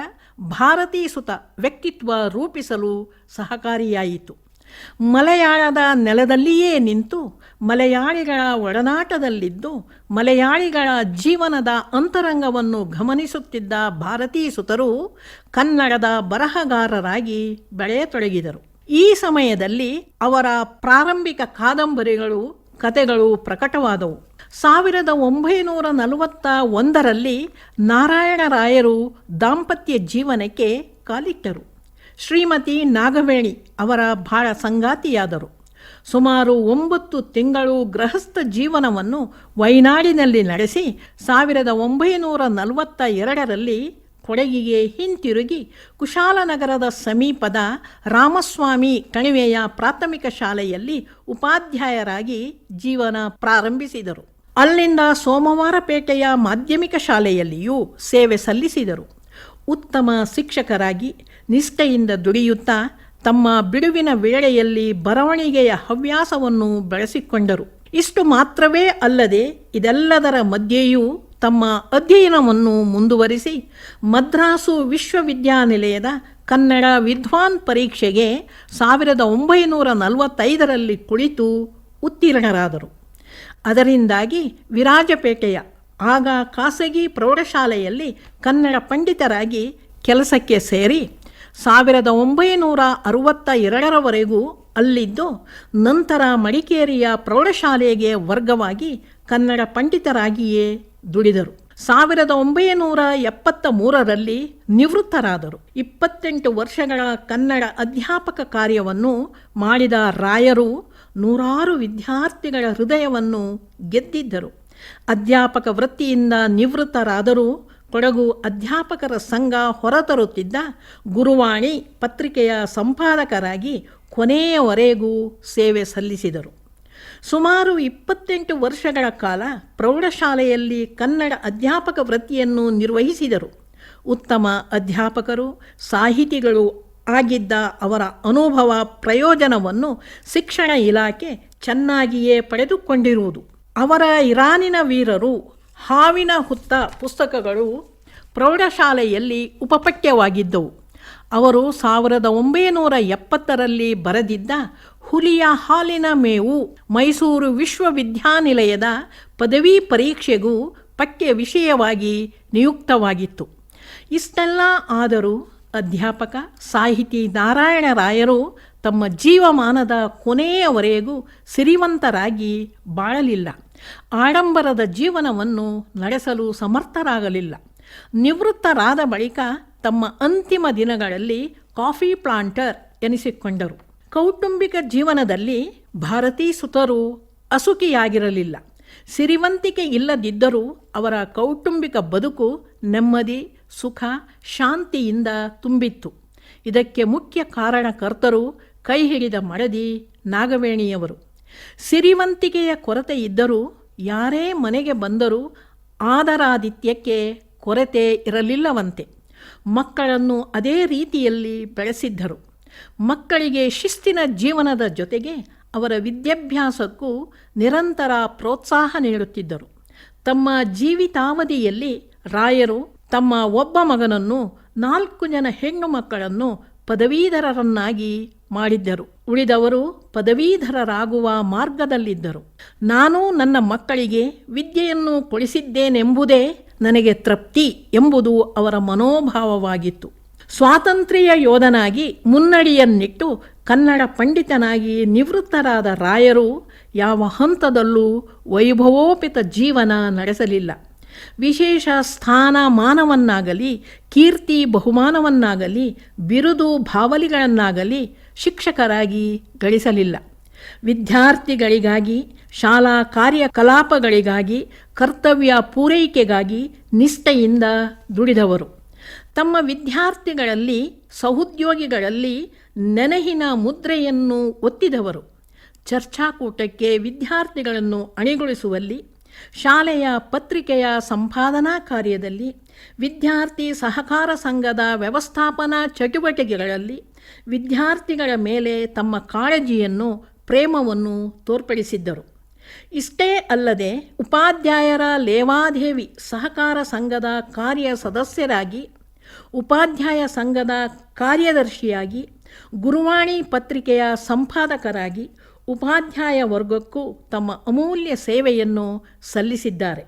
ಭಾರತೀಸುತ ವ್ಯಕ್ತಿತ್ವ ರೂಪಿಸಲು ಸಹಕಾರಿಯಾಯಿತು. ಮಲಯಾಳದ ನೆಲದಲ್ಲಿಯೇ ನಿಂತು ಮಲಯಾಳಿಗಳ ಒಡನಾಟದಲ್ಲಿದ್ದು ಮಲಯಾಳಿಗಳ ಜೀವನದ ಅಂತರಂಗವನ್ನು ಗಮನಿಸುತ್ತಿದ್ದ ಭಾರತೀಸುತರು ಕನ್ನಡದ ಬರಹಗಾರರಾಗಿ ಬೆಳೆಯತೊಡಗಿದರು. ಈ ಸಮಯದಲ್ಲಿ ಅವರ ಪ್ರಾರಂಭಿಕ ಕಾದಂಬರಿಗಳು, ಕತೆಗಳು ಪ್ರಕಟವಾದವು. 1941ರಲ್ಲಿ ನಾರಾಯಣರಾಯರು ದಾಂಪತ್ಯ ಜೀವನಕ್ಕೆ ಕಾಲಿಟ್ಟರು. ಶ್ರೀಮತಿ ನಾಗವೇಣಿ ಅವರ ಬಾಳ ಸಂಗಾತಿಯಾದರು. ಸುಮಾರು 9 ತಿಂಗಳು ಗೃಹಸ್ಥ ಜೀವನವನ್ನು ವೈನಾಡಿನಲ್ಲಿ ನಡೆಸಿ 1942ರಲ್ಲಿ ಕೊಡಗಿಗೆ ಹಿಂತಿರುಗಿ ಕುಶಾಲನಗರದ ಸಮೀಪದ ರಾಮಸ್ವಾಮಿ ಕಣಿವೆಯ ಪ್ರಾಥಮಿಕ ಶಾಲೆಯಲ್ಲಿ ಉಪಾಧ್ಯಾಯರಾಗಿ ಜೀವನ ಪ್ರಾರಂಭಿಸಿದರು. ಅಲ್ಲಿಂದ ಸೋಮವಾರಪೇಟೆಯ ಮಾಧ್ಯಮಿಕ ಶಾಲೆಯಲ್ಲಿಯೂ ಸೇವೆ ಸಲ್ಲಿಸಿದರು. ಉತ್ತಮ ಶಿಕ್ಷಕರಾಗಿ ನಿಷ್ಠೆಯಿಂದ ದುಡಿಯುತ್ತಾ ತಮ್ಮ ಬಿಡುವಿನ ವೇಳೆಯಲ್ಲಿ ಬರವಣಿಗೆಯ ಹವ್ಯಾಸವನ್ನು ಬೆಳೆಸಿಕೊಂಡರು. ಇಷ್ಟು ಮಾತ್ರವೇ ಅಲ್ಲದೆ ಇದೆಲ್ಲದರ ಮಧ್ಯೆಯೂ ತಮ್ಮ ಅಧ್ಯಯನವನ್ನು ಮುಂದುವರಿಸಿ ಮದ್ರಾಸು ವಿಶ್ವವಿದ್ಯಾನಿಲಯದ ಕನ್ನಡ ವಿದ್ವಾನ್ ಪರೀಕ್ಷೆಗೆ 1945ರಲ್ಲಿ ಕುಳಿತು ಉತ್ತೀರ್ಣರಾದರು. ಅದರಿಂದಾಗಿ ವಿರಾಜಪೇಟೆಯ ಆಗ ಖಾಸಗಿ ಪ್ರೌಢಶಾಲೆಯಲ್ಲಿ ಕನ್ನಡ ಪಂಡಿತರಾಗಿ ಕೆಲಸಕ್ಕೆ ಸೇರಿ 1962ರವರೆಗೂ ಅಲ್ಲಿದ್ದು ನಂತರ ಮಡಿಕೇರಿಯ ಪ್ರೌಢಶಾಲೆಗೆ ವರ್ಗವಾಗಿ ಕನ್ನಡ ಪಂಡಿತರಾಗಿಯೇ ದುಡಿದರು. 1973ರಲ್ಲಿ ನಿವೃತ್ತರಾದರು. 28 ವರ್ಷಗಳ ಕನ್ನಡ ಅಧ್ಯಾಪಕ ಕಾರ್ಯವನ್ನು ಮಾಡಿದ ರಾಯರು ನೂರಾರು ವಿದ್ಯಾರ್ಥಿಗಳ ಹೃದಯವನ್ನು ಗೆದ್ದಿದ್ದರು. ಅಧ್ಯಾಪಕ ವೃತ್ತಿಯಿಂದ ನಿವೃತ್ತರಾದರೂ ಕೊಡಗು ಅಧ್ಯಾಪಕರ ಸಂಘ ಹೊರತರುತ್ತಿದ್ದ ಗುರುವಾಣಿ ಪತ್ರಿಕೆಯ ಸಂಪಾದಕರಾಗಿ ಕೊನೆಯವರೆಗೂ ಸೇವೆ ಸಲ್ಲಿಸಿದರು. ಸುಮಾರು 28 ವರ್ಷಗಳ ಕಾಲ ಪ್ರೌಢಶಾಲೆಯಲ್ಲಿ ಕನ್ನಡ ಅಧ್ಯಾಪಕ ವೃತ್ತಿಯನ್ನು ನಿರ್ವಹಿಸಿದರು. ಉತ್ತಮ ಅಧ್ಯಾಪಕರು, ಸಾಹಿತಿಗಳು ಆಗಿದ್ದ ಅವರ ಅನುಭವ ಪ್ರಯೋಜನವನ್ನು ಶಿಕ್ಷಣ ಇಲಾಖೆ ಚೆನ್ನಾಗಿಯೇ ಪಡೆದುಕೊಂಡಿರುವುದು. ಅವರ ಇರಾನಿನ ವೀರರು, ಹಾವಿನ ಹುತ್ತ ಪುಸ್ತಕಗಳು ಪ್ರೌಢಶಾಲೆಯಲ್ಲಿ ಉಪಪಠ್ಯವಾಗಿದ್ದವು. ಅವರು 1970ರಲ್ಲಿ ಬರೆದಿದ್ದ ಹುಲಿಯ ಹಾಲಿನ ಮೇವು ಮೈಸೂರು ವಿಶ್ವವಿದ್ಯಾನಿಲಯದ ಪದವಿ ಪರೀಕ್ಷೆಗೂ ಪಠ್ಯ ವಿಷಯವಾಗಿ ನಿಯುಕ್ತವಾಗಿತ್ತು. ಇಷ್ಟೆಲ್ಲ ಆದರೂ ಅಧ್ಯಾಪಕ ಸಾಹಿತಿ ನಾರಾಯಣ ರಾಯರು ತಮ್ಮ ಜೀವಮಾನದ ಕೊನೆಯವರೆಗೂ ಸಿರಿವಂತರಾಗಿ ಬಾಳಲಿಲ್ಲ. ಆಡಂಬರದ ಜೀವನವನ್ನು ನಡೆಸಲು ಸಮರ್ಥರಾಗಲಿಲ್ಲ. ನಿವೃತ್ತರಾದ ಬಳಿಕ ತಮ್ಮ ಅಂತಿಮ ದಿನಗಳಲ್ಲಿ ಕಾಫಿ ಪ್ಲಾಂಟರ್ ಎನಿಸಿಕೊಂಡರು. ಕೌಟುಂಬಿಕ ಜೀವನದಲ್ಲಿ ಭಾರತೀ ಸುತರು ಅಸುಖಿಯಾಗಿರಲಿಲ್ಲ. ಸಿರಿವಂತಿಕೆ ಇಲ್ಲದಿದ್ದರೂ ಅವರ ಕೌಟುಂಬಿಕ ಬದುಕು ನೆಮ್ಮದಿ, ಸುಖ, ಶಾಂತಿಯಿಂದ ತುಂಬಿತ್ತು. ಇದಕ್ಕೆ ಮುಖ್ಯ ಕಾರಣಕರ್ತರು ಕೈ ಹಿಡಿದ ಮಡದಿ ನಾಗವೇಣಿಯವರು. ಸಿರಿವಂತಿಕೆಯ ಕೊರತೆ ಇದ್ದರೂ ಯಾರೇ ಮನೆಗೆ ಬಂದರೂ ಆದರಾದಿತ್ಯಕ್ಕೆ ಕೊರತೆ ಇರಲಿಲ್ಲವಂತೆ. ಮಕ್ಕಳನ್ನು ಅದೇ ರೀತಿಯಲ್ಲಿ ಬೆಳೆಸಿದ್ದರು. ಮಕ್ಕಳಿಗೆ ಶಿಸ್ತಿನ ಜೀವನದ ಜೊತೆಗೆ ಅವರ ವಿದ್ಯಾಭ್ಯಾಸಕ್ಕೂ ನಿರಂತರ ಪ್ರೋತ್ಸಾಹ ನೀಡುತ್ತಿದ್ದರು. ತಮ್ಮ ಜೀವಿತಾವಧಿಯಲ್ಲಿ ರಾಯರು ತಮ್ಮ ಒಬ್ಬ ಮಗನನ್ನು 4 ಜನ ಹೆಣ್ಣು ಮಕ್ಕಳನ್ನು ಪದವೀಧರರನ್ನಾಗಿ ಮಾಡಿದ್ದರು. ಉಳಿದವರು ಪದವೀಧರರಾಗುವ ಮಾರ್ಗದಲ್ಲಿದ್ದರು. ನಾನು ನನ್ನ ಮಕ್ಕಳಿಗೆ ವಿದ್ಯೆಯನ್ನು ಕೊಡಿಸಿದ್ದೇನೆಂಬುದೇ ನನಗೆ ತೃಪ್ತಿ ಎಂಬುದು ಅವರ ಮನೋಭಾವವಾಗಿತ್ತು. ಸ್ವಾತಂತ್ರ್ಯ ಯೋಧನಾಗಿ ಮುನ್ನಡಿಯನ್ನಿಟ್ಟು ಕನ್ನಡ ಪಂಡಿತನಾಗಿ ನಿವೃತ್ತರಾದ ರಾಯರು ಯಾವ ಹಂತದಲ್ಲೂ ವೈಭವೋಪೇತ ಜೀವನ ನಡೆಸಲಿಲ್ಲ. ವಿಶೇಷ ಸ್ಥಾನಮಾನವನ್ನಾಗಲಿ, ಕೀರ್ತಿ ಬಹುಮಾನವನ್ನಾಗಲಿ, ಬಿರುದು ಬಾವಲಿಗಳನ್ನಾಗಲಿ ಶಿಕ್ಷಕರಾಗಿ ಗಳಿಸಲಿಲ್ಲ. ವಿದ್ಯಾರ್ಥಿಗಳಿಗಾಗಿ, ಶಾಲಾ ಕಾರ್ಯಕಲಾಪಗಳಿಗಾಗಿ, ಕರ್ತವ್ಯ ಪೂರೈಕೆಗಾಗಿ ನಿಷ್ಠೆಯಿಂದ ದುಡಿದವರು. ತಮ್ಮ ವಿದ್ಯಾರ್ಥಿಗಳಲ್ಲಿ, ಸಹೋದ್ಯೋಗಿಗಳಲ್ಲಿ ನೆನಹಿನ ಮುದ್ರೆಯನ್ನು ಒತ್ತಿದವರು. ಚರ್ಚಾಕೂಟಕ್ಕೆ ವಿದ್ಯಾರ್ಥಿಗಳನ್ನು ಅಣಿಗೊಳಿಸುವಲ್ಲಿ, ಶಾಲೆಯ ಪತ್ರಿಕೆಯ ಸಂಪಾದನಾ ಕಾರ್ಯದಲ್ಲಿ, ವಿದ್ಯಾರ್ಥಿ ಸಹಕಾರ ಸಂಘದ ವ್ಯವಸ್ಥಾಪನಾ ಚಟುವಟಿಕೆಗಳಲ್ಲಿ ವಿದ್ಯಾರ್ಥಿಗಳ ಮೇಲೆ ತಮ್ಮ ಕಾಳಜಿಯನ್ನು, ಪ್ರೇಮವನ್ನು ತೋರ್ಪಡಿಸಿದ್ದರು. ಇಷ್ಟೇ ಅಲ್ಲದೆ ಉಪಾಧ್ಯಾಯರ ಲೇವಾದೇವಿ ಸಹಕಾರ ಸಂಘದ ಕಾರ್ಯ ಸದಸ್ಯರಾಗಿ, ಉಪಾಧ್ಯಾಯ ಸಂಘದ ಕಾರ್ಯದರ್ಶಿಯಾಗಿ, ಗುರುವಾಣಿ ಪತ್ರಿಕೆಯ ಸಂಪಾದಕರಾಗಿ ಉಪಾಧ್ಯಾಯ ವರ್ಗಕ್ಕೂ ತಮ್ಮ ಅಮೂಲ್ಯ ಸೇವೆಯನ್ನು ಸಲ್ಲಿಸಿದ್ದಾರೆ.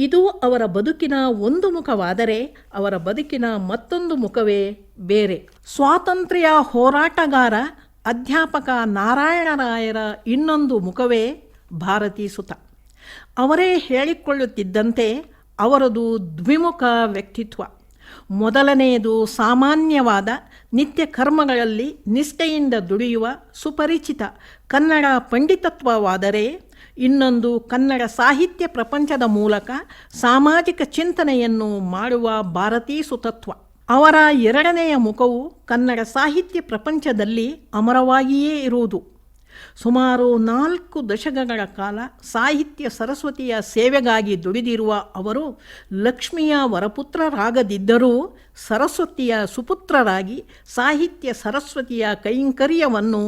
ಇದು ಅವರ ಬದುಕಿನ ಒಂದು ಮುಖವಾದರೆ ಅವರ ಬದುಕಿನ ಮತ್ತೊಂದು ಮುಖವೇ ಬೇರೆ. ಸ್ವಾತಂತ್ರ್ಯ ಹೋರಾಟಗಾರ ಅಧ್ಯಾಪಕ ನಾರಾಯಣರಾಯರ ಇನ್ನೊಂದು ಮುಖವೇ ಭಾರತೀ ಸುತ. ಅವರೇ ಹೇಳಿಕೊಳ್ಳುತ್ತಿದ್ದಂತೆ ಅವರದು ದ್ವಿಮುಖ ವ್ಯಕ್ತಿತ್ವ. ಮೊದಲನೆಯದು ಸಾಮಾನ್ಯವಾದ ನಿತ್ಯ ಕರ್ಮಗಳಲ್ಲಿ ನಿಷ್ಠೆಯಿಂದ ದುಡಿಯುವ ಸುಪರಿಚಿತ ಕನ್ನಡ ಪಂಡಿತತ್ವವಾದರೆ, ಇನ್ನೊಂದು ಕನ್ನಡ ಸಾಹಿತ್ಯ ಪ್ರಪಂಚದ ಮೂಲಕ ಸಾಮಾಜಿಕ ಚಿಂತನೆಯನ್ನು ಮಾಡುವ ಭಾರತೀ ಸುತತ್ವ. ಅವರ ಎರಡನೆಯ ಮುಖವು ಕನ್ನಡ ಸಾಹಿತ್ಯ ಪ್ರಪಂಚದಲ್ಲಿ ಅಮರವಾಗಿಯೇ ಇರುವುದು. ಸುಮಾರು 4 ದಶಕಗಳ ಕಾಲ ಸಾಹಿತ್ಯ ಸರಸ್ವತಿಯ ಸೇವೆಗಾಗಿ ದುಡಿದಿರುವ ಅವರು ಲಕ್ಷ್ಮಿಯ ವರಪುತ್ರರಾಗದಿದ್ದರೂ ಸರಸ್ವತಿಯ ಸುಪುತ್ರರಾಗಿ ಸಾಹಿತ್ಯ ಸರಸ್ವತಿಯ ಕೈಂಕರ್ಯವನ್ನು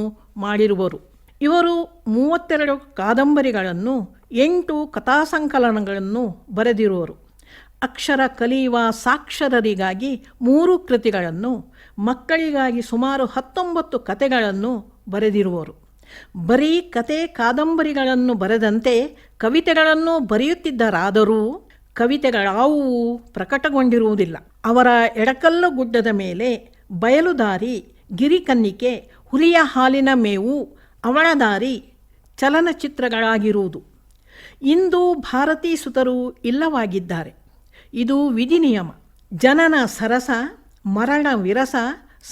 ಮಾಡಿರುವರು. ಇವರು 32 ಕಾದಂಬರಿಗಳನ್ನು, 8 ಕಥಾಸಂಕಲನಗಳನ್ನು ಬರೆದಿರುವರು. ಅಕ್ಷರ ಕಲಿಯುವ ಸಾಕ್ಷರರಿಗಾಗಿ 3 ಕೃತಿಗಳನ್ನು, ಮಕ್ಕಳಿಗಾಗಿ ಸುಮಾರು 19 ಕಥೆಗಳನ್ನು ಬರೆದಿರುವರು. ಬರೀ ಕತೆ ಕಾದಂಬರಿಗಳನ್ನು ಬರೆದಂತೆ ಕವಿತೆಗಳನ್ನು ಬರೆಯುತ್ತಿದ್ದರಾದರೂ ಕವಿತೆಗಳಾವುವು ಪ್ರಕಟಗೊಂಡಿರುವುದಿಲ್ಲ. ಅವರ ಎಡಕಲ್ಲು ಗುಡ್ಡದ ಮೇಲೆ, ಬಯಲುದಾರಿ, ಗಿರಿಕನ್ನಿಕೆ, ಹುಲಿಯ ಹಾಲಿನ ಮೇವು, ಅವಳದಾರಿ ಚಲನಚಿತ್ರಗಳಾಗಿರುವುದು. ಇಂದು ಭಾರತೀ ಸುತರು ಇಲ್ಲವಾಗಿದ್ದಾರೆ. ಇದು ವಿಧಿ ನಿಯಮ. ಜನನ ಸರಸ, ಮರಣ ವಿರಸ,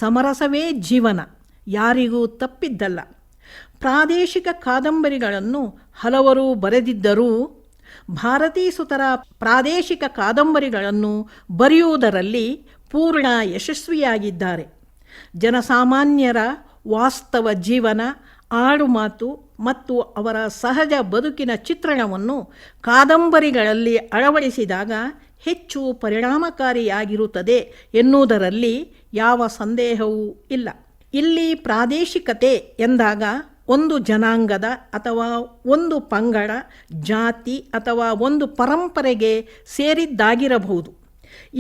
ಸಮರಸವೇ ಜೀವನ, ಯಾರಿಗೂ ತಪ್ಪಿದ್ದಲ್ಲ. ಪ್ರಾದೇಶಿಕ ಕಾದಂಬರಿಗಳನ್ನು ಹಲವರು ಬರೆದಿದ್ದರೂ ಭಾರತೀ ಸುತರ ಪ್ರಾದೇಶಿಕ ಕಾದಂಬರಿಗಳನ್ನು ಬರೆಯುವುದರಲ್ಲಿ ಪೂರ್ಣ ಯಶಸ್ವಿಯಾಗಿದ್ದಾರೆ. ಜನಸಾಮಾನ್ಯರ ವಾಸ್ತವ ಜೀವನ, ಆಡುಮಾತು ಮತ್ತು ಅವರ ಸಹಜ ಬದುಕಿನ ಚಿತ್ರಣವನ್ನು ಕಾದಂಬರಿಗಳಲ್ಲಿ ಅಳವಡಿಸಿದಾಗ ಹೆಚ್ಚು ಪರಿಣಾಮಕಾರಿಯಾಗಿರುತ್ತದೆ ಎನ್ನುವುದರಲ್ಲಿ ಯಾವ ಸಂದೇಹವೂ ಇಲ್ಲ. ಇಲ್ಲಿ ಪ್ರಾದೇಶಿಕತೆ ಎಂದಾಗ ಒಂದು ಜನಾಂಗದ ಅಥವಾ ಒಂದು ಪಂಗಡ, ಜಾತಿ ಅಥವಾ ಒಂದು ಪರಂಪರೆಗೆ ಸೇರಿದ್ದಾಗಿರಬಹುದು.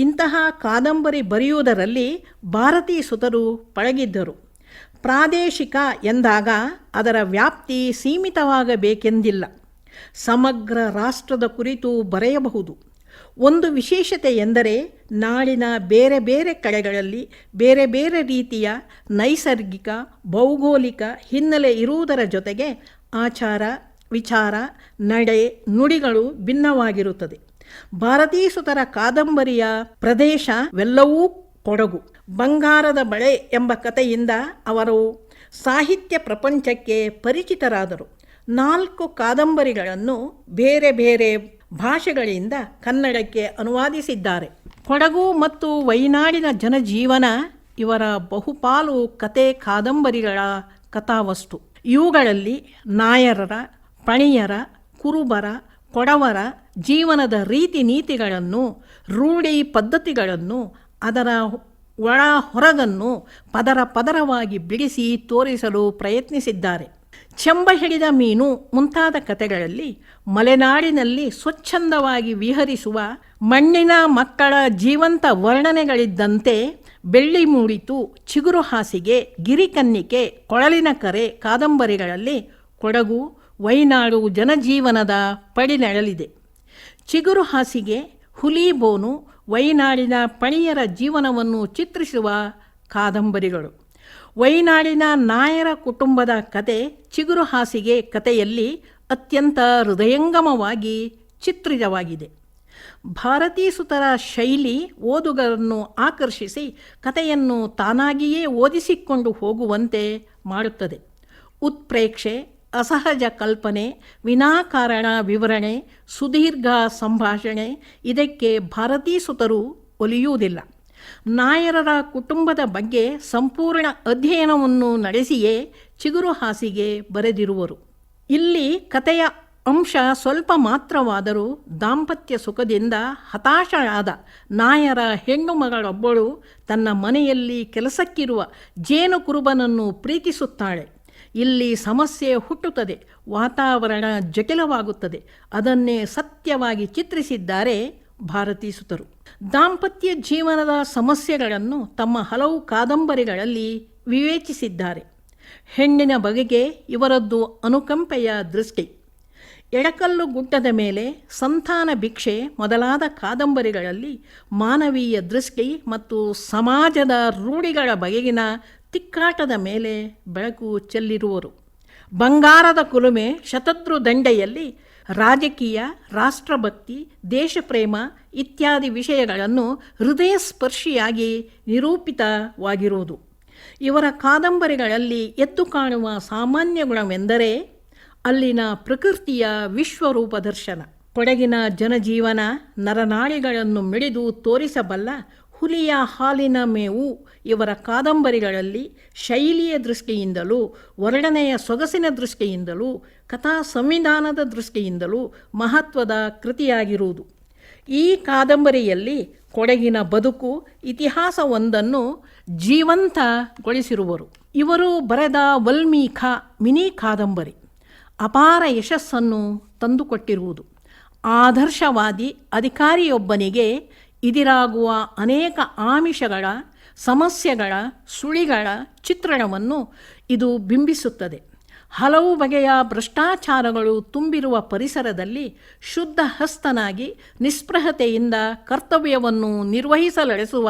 ಇಂತಹ ಕಾದಂಬರಿ ಬರೆಯುವುದರಲ್ಲಿ ಭಾರತೀ ಸುತರು ಪಳಗಿದ್ದರು. ಪ್ರಾದೇಶಿಕ ಎಂದಾಗ ಅದರ ವ್ಯಾಪ್ತಿ ಸೀಮಿತವಾಗಬೇಕೆಂದಿಲ್ಲ. ಸಮಗ್ರ ರಾಷ್ಟ್ರದ ಕುರಿತು ಬರೆಯಬಹುದು. ಒಂದು ವಿಶೇಷತೆ ಎಂದರೆ ನಾಡಿನ ಬೇರೆ ಬೇರೆ ಕಡೆಗಳಲ್ಲಿ ಬೇರೆ ಬೇರೆ ರೀತಿಯ ನೈಸರ್ಗಿಕ, ಭೌಗೋಳಿಕ ಹಿನ್ನೆಲೆ ಇರುವುದರ ಜೊತೆಗೆ ಆಚಾರ, ವಿಚಾರ, ನಡೆ, ನುಡಿಗಳು ಭಿನ್ನವಾಗಿರುತ್ತದೆ. ಭಾರತೀ ಸುತರ ಕಾದಂಬರಿಯ ಪ್ರದೇಶವೆಲ್ಲವೂ ಕೊಡಗು. ಬಂಗಾರದ ಬಳೆ ಎಂಬ ಕಥೆಯಿಂದ ಅವರು ಸಾಹಿತ್ಯ ಪ್ರಪಂಚಕ್ಕೆ ಪರಿಚಿತರಾದರು. 4 ಕಾದಂಬರಿಗಳನ್ನು ಬೇರೆ ಬೇರೆ ಭಾಷೆಗಳಿಂದ ಕನ್ನಡಕ್ಕೆ ಅನುವಾದಿಸಿದ್ದಾರೆ. ಕೊಡಗು ಮತ್ತು ವೈನಾಡಿನ ಜನಜೀವನ ಇವರ ಬಹುಪಾಲು ಕತೆ ಕಾದಂಬರಿಗಳ ಕಥಾವಸ್ತು. ಇವುಗಳಲ್ಲಿ ನಾಯರರ, ಪಣಿಯರ, ಕುರುಬರ, ಕೊಡವರ ಜೀವನದ ರೀತಿ ನೀತಿಗಳನ್ನು, ರೂಢಿ ಪದ್ಧತಿಗಳನ್ನು, ಅದರ ಒಳ ಹೊರಗನ್ನು ಪದರ ಪದರವಾಗಿ ಬಿಡಿಸಿ ತೋರಿಸಲು ಪ್ರಯತ್ನಿಸಿದ್ದಾರೆ. ಚೆಂಬ ಹಿಡಿದ ಮೀನು ಮುಂತಾದ ಕಥೆಗಳಲ್ಲಿ ಮಲೆನಾಡಿನಲ್ಲಿ ಸ್ವಚ್ಛಂದವಾಗಿ ವಿಹರಿಸುವ ಮಣ್ಣಿನ ಮಕ್ಕಳ ಜೀವಂತ ವರ್ಣನೆಗಳಿದ್ದಂತೆ ಬೆಳ್ಳಿ ಮೂಡಿತು, ಚಿಗುರು ಹಾಸಿಗೆ, ಗಿರಿಕನ್ನಿಕೆ, ಕೊಳಲಿನ ಕರೆ ಕಾದಂಬರಿಗಳಲ್ಲಿ ಕೊಡಗು, ವೈನಾಡು ಜನಜೀವನದ ಪಡಿನೆಳಲಿದೆ. ಚಿಗುರು ಹಾಸಿಗೆ, ಹುಲಿ ಬೋನು ವೈನಾಡಿನ ಪಣಿಯರ ಜೀವನವನ್ನು ಚಿತ್ರಿಸುವ ಕಾದಂಬರಿಗಳು. ವೈನಾಡಿನ ನಾಯರ ಕುಟುಂಬದ ಕತೆ ಚಿಗುರು ಹಾಸಿಗೆ ಕಥೆಯಲ್ಲಿ ಅತ್ಯಂತ ಹೃದಯಂಗಮವಾಗಿ ಚಿತ್ರಿತವಾಗಿದೆ. ಭಾರತೀ ಸುತರ ಶೈಲಿ ಓದುಗರನ್ನು ಆಕರ್ಷಿಸಿ ಕಥೆಯನ್ನು ತಾನಾಗಿಯೇ ಓದಿಸಿಕೊಂಡು ಹೋಗುವಂತೆ ಮಾಡುತ್ತದೆ. ಉತ್ಪ್ರೇಕ್ಷೆ, ಅಸಹಜ ಕಲ್ಪನೆ, ವಿನಾಕಾರಣ ವಿವರಣೆ, ಸುದೀರ್ಘ ಸಂಭಾಷಣೆ ಇದಕ್ಕೆ ಭಾರತೀ ಸುತರು ಒಲಿಯುವುದಿಲ್ಲ. ನಾಯರರ ಕುಟುಂಬದ ಬಗ್ಗೆ ಸಂಪೂರ್ಣ ಅಧ್ಯಯನವನ್ನು ನಡೆಸಿಯೇ ಚಿಗುರು ಹಾಸಿಗೆ ಬರೆದಿರುವರು. ಇಲ್ಲಿ ಕಥೆಯ ಅಂಶ ಸ್ವಲ್ಪ ಮಾತ್ರವಾದರೂ ದಾಂಪತ್ಯ ಸುಖದಿಂದ ಹತಾಶಳಾದ ನಾಯರ ಹೆಣ್ಣು ಮಗಳೊಬ್ಬಳು ತನ್ನ ಮನೆಯಲ್ಲಿ ಕೆಲಸಕ್ಕಿರುವ ಜೇನು ಕುರುಬನನ್ನು ಪ್ರೀತಿಸುತ್ತಾಳೆ. ಇಲ್ಲಿ ಸಮಸ್ಯೆ ಹುಟ್ಟುತ್ತದೆ, ವಾತಾವರಣ ಜಟಿಲವಾಗುತ್ತದೆ. ಅದನ್ನೇ ಸತ್ಯವಾಗಿ ಚಿತ್ರಿಸಿದ್ದಾರೆ ಭಾರತೀ ಸುತರು. ದಾಂಪತ್ಯ ಜೀವನದ ಸಮಸ್ಯೆಗಳನ್ನು ತಮ್ಮ ಹಲವು ಕಾದಂಬರಿಗಳಲ್ಲಿ ವಿವೇಚಿಸಿದ್ದಾರೆ. ಹೆಣ್ಣಿನ ಬಗೆಗೆ ಇವರದ್ದು ಅನುಕಂಪೆಯ ದೃಷ್ಟಿ. ಎಡಕಲ್ಲು ಗುಡ್ಡದ ಮೇಲೆ, ಸಂತಾನ ಭಿಕ್ಷೆ ಮೊದಲಾದ ಕಾದಂಬರಿಗಳಲ್ಲಿ ಮಾನವೀಯ ದೃಷ್ಟಿ ಮತ್ತು ಸಮಾಜದ ರೂಢಿಗಳ ಬಗೆಗಿನ ತಿಕ್ಕಾಟದ ಮೇಲೆ ಬೆಳಕು ಚೆಲ್ಲಿರುವರು. ಬಂಗಾರದ ಕುಲುಮೆ ಶತದ್ರು ದಂಡೆಯಲ್ಲಿ ರಾಜಕೀಯ, ರಾಷ್ಟ್ರಭಕ್ತಿ, ದೇಶಪ್ರೇಮ ಇತ್ಯಾದಿ ವಿಷಯಗಳನ್ನು ಹೃದಯ ಸ್ಪರ್ಶಿಯಾಗಿ ನಿರೂಪಿತವಾಗಿರುವುದು. ಇವರ ಕಾದಂಬರಿಗಳಲ್ಲಿ ಎದ್ದು ಕಾಣುವ ಸಾಮಾನ್ಯ ಗುಣವೆಂದರೆ ಅಲ್ಲಿನ ಪ್ರಕೃತಿಯ ವಿಶ್ವರೂಪ ದರ್ಶನ. ಕೊಡಗಿನ ಜನಜೀವನ ನರನಾಳಿಗಳನ್ನು ಮಿಡಿದು ತೋರಿಸಬಲ್ಲ ಹುಲಿಯ ಹಾಲಿನ ಮೇವು ಇವರ ಕಾದಂಬರಿಗಳಲ್ಲಿ ಶೈಲಿಯ ದೃಷ್ಟಿಯಿಂದಲೂ ವರ್ಣನೆಯ ಸೊಗಸಿನ ದೃಷ್ಟಿಯಿಂದಲೂ ಕಥಾ ಸಂವಿಧಾನದ ದೃಷ್ಟಿಯಿಂದಲೂ ಮಹತ್ವದ ಕೃತಿಯಾಗಿರುವುದು. ಈ ಕಾದಂಬರಿಯಲ್ಲಿ ಕೊಡಗಿನ ಬದುಕು ಇತಿಹಾಸವೊಂದನ್ನು ಜೀವಂತಗೊಳಿಸಿರುವರು. ಇವರು ಬರೆದ ವಲ್ಮೀಕ ಮಿನಿ ಕಾದಂಬರಿ ಅಪಾರ ಯಶಸ್ಸನ್ನು ತಂದುಕೊಟ್ಟಿರುವುದು. ಆದರ್ಶವಾದಿ ಅಧಿಕಾರಿಯೊಬ್ಬನಿಗೆ ಇದಿರಾಗುವ ಅನೇಕ ಆಮಿಷಗಳ, ಸಮಸ್ಯೆಗಳ, ಸುಳಿಗಳ ಚಿತ್ರಣವನ್ನು ಇದು ಬಿಂಬಿಸುತ್ತದೆ. ಹಲವು ಬಗೆಯ ಭ್ರಷ್ಟಾಚಾರಗಳು ತುಂಬಿರುವ ಪರಿಸರದಲ್ಲಿ ಶುದ್ಧ ಹಸ್ತನಾಗಿ ನಿಸ್ಪೃಹತೆಯಿಂದ ಕರ್ತವ್ಯವನ್ನು ನಿರ್ವಹಿಸಲೆಳೆಸುವ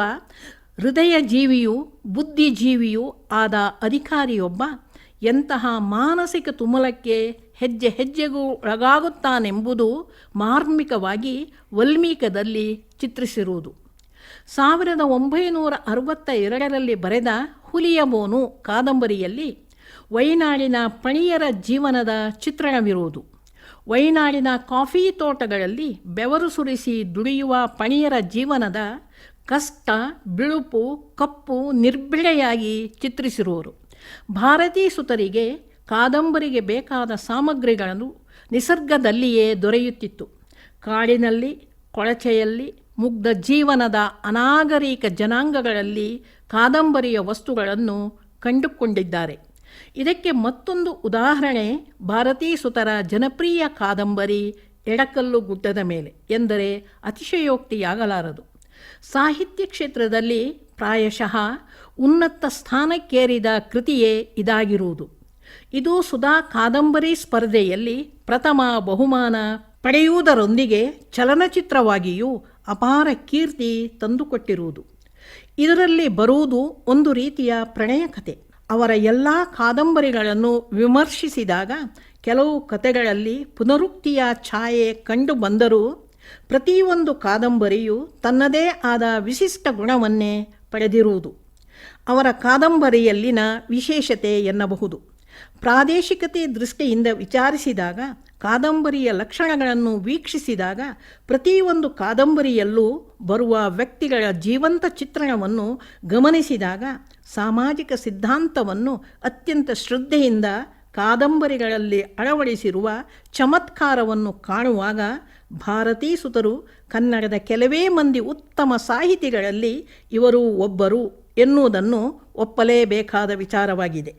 ಹೃದಯ ಜೀವಿಯೂ ಬುದ್ಧಿಜೀವಿಯೂ ಆದ ಅಧಿಕಾರಿಯೊಬ್ಬ ಎಂತಹ ಮಾನಸಿಕ ತುಮುಲಕ್ಕೆ ಹೆಜ್ಜೆ ಹೆಜ್ಜೆಗೂ ಒಳಗಾಗುತ್ತಾನೆಂಬುದು ಮಾರ್ಮಿಕವಾಗಿ ವಲ್ಮೀಕದಲ್ಲಿ ಚಿತ್ರಿಸಿರುವುದು. 1962ರಲ್ಲಿ ಬರೆದ ಹುಲಿಯ ಬೋನು ಕಾದಂಬರಿಯಲ್ಲಿ ವೈನಾಡಿನ ಪಣಿಯರ ಜೀವನದ ಚಿತ್ರಣವಿರುವುದು. ವೈನಾಡಿನ ಕಾಫಿ ತೋಟಗಳಲ್ಲಿ ಬೆವರು ಸುರಿಸಿ ದುಡಿಯುವ ಪಣಿಯರ ಜೀವನದ ಕಷ್ಟ, ಬಿಳುಪು, ಕಪ್ಪು ನಿರ್ಬಿಡೆಯಾಗಿ ಚಿತ್ರಿಸಿರುವರು. ಭಾರತೀ ಸುತರಿಗೆ ಕಾದಂಬರಿಗೆ ಬೇಕಾದ ಸಾಮಗ್ರಿಗಳನ್ನು ನಿಸರ್ಗದಲ್ಲಿಯೇ ದೊರೆಯುತ್ತಿತ್ತು. ಕಾಡಿನಲ್ಲಿ, ಕೊಳಚೆಯಲ್ಲಿ, ಮುಗ್ಧ ಜೀವನದ ಅನಾಗರಿಕ ಜನಾಂಗಗಳಲ್ಲಿ ಕಾದಂಬರಿಯ ವಸ್ತುಗಳನ್ನು ಕಂಡುಕೊಂಡಿದ್ದಾರೆ. ಇದಕ್ಕೆ ಮತ್ತೊಂದು ಉದಾಹರಣೆ ಭಾರತೀ ಸುತರ ಜನಪ್ರಿಯ ಕಾದಂಬರಿ ಎಡಕಲ್ಲು ಗುಡ್ಡದ ಮೇಲೆ ಎಂದರೆ ಅತಿಶಯೋಕ್ತಿಯಾಗಲಾರದು. ಸಾಹಿತ್ಯ ಕ್ಷೇತ್ರದಲ್ಲಿ ಪ್ರಾಯಶಃ ಉನ್ನತ ಸ್ಥಾನಕ್ಕೇರಿದ ಕೃತಿಯೇ ಇದಾಗಿರುವುದು. ಇದು ಸುಧಾ ಕಾದಂಬರಿ ಸ್ಪರ್ಧೆಯಲ್ಲಿ ಪ್ರಥಮ ಬಹುಮಾನ ಪಡೆಯುವುದರೊಂದಿಗೆ ಚಲನಚಿತ್ರವಾಗಿಯೂ ಅಪಾರ ಕೀರ್ತಿ ತಂದುಕೊಟ್ಟಿರುವುದು. ಇದರಲ್ಲಿ ಬರುವುದು ಒಂದು ರೀತಿಯ ಪ್ರಣಯ ಕಥೆ. ಅವರ ಎಲ್ಲ ಕಾದಂಬರಿಗಳನ್ನು ವಿಮರ್ಶಿಸಿದಾಗ ಕೆಲವು ಕಥೆಗಳಲ್ಲಿ ಪುನರುಕ್ತಿಯ ಛಾಯೆ ಕಂಡು ಬಂದರೂ ಪ್ರತಿಯೊಂದು ಕಾದಂಬರಿಯು ತನ್ನದೇ ಆದ ವಿಶಿಷ್ಟ ಗುಣವನ್ನೇ ಪಡೆದಿರುವುದು ಅವರ ಕಾದಂಬರಿಯಲ್ಲಿನ ವಿಶೇಷತೆ ಎನ್ನಬಹುದು. ಪ್ರಾದೇಶಿಕತೆ ದೃಷ್ಟಿಯಿಂದ ವಿಚಾರಿಸಿದಾಗ, ಕಾದಂಬರಿಯ ಲಕ್ಷಣಗಳನ್ನು ವೀಕ್ಷಿಸಿದಾಗ ಪ್ರತಿಯೊಂದು ಕಾದಂಬರಿಯಲ್ಲೂ ಬರುವ ವ್ಯಕ್ತಿಗಳ ಜೀವಂತ ಚಿತ್ರಣವನ್ನು ಗಮನಿಸಿದಾಗ, ಸಾಮಾಜಿಕ ಸಿದ್ಧಾಂತವನ್ನು ಅತ್ಯಂತ ಶ್ರದ್ಧೆಯಿಂದ ಕಾದಂಬರಿಗಳಲ್ಲಿ ಅಳವಡಿಸಿರುವ ಚಮತ್ಕಾರವನ್ನು ಕಾಣುವಾಗ ಭಾರತೀ ಸುತರು ಕನ್ನಡದ ಕೆಲವೇ ಮಂದಿ ಉತ್ತಮ ಸಾಹಿತಿಗಳಲ್ಲಿ ಇವರು ಒಬ್ಬರು ಎನ್ನುವುದನ್ನು ಒಪ್ಪಲೇಬೇಕಾದ ವಿಚಾರವಾಗಿದೆ.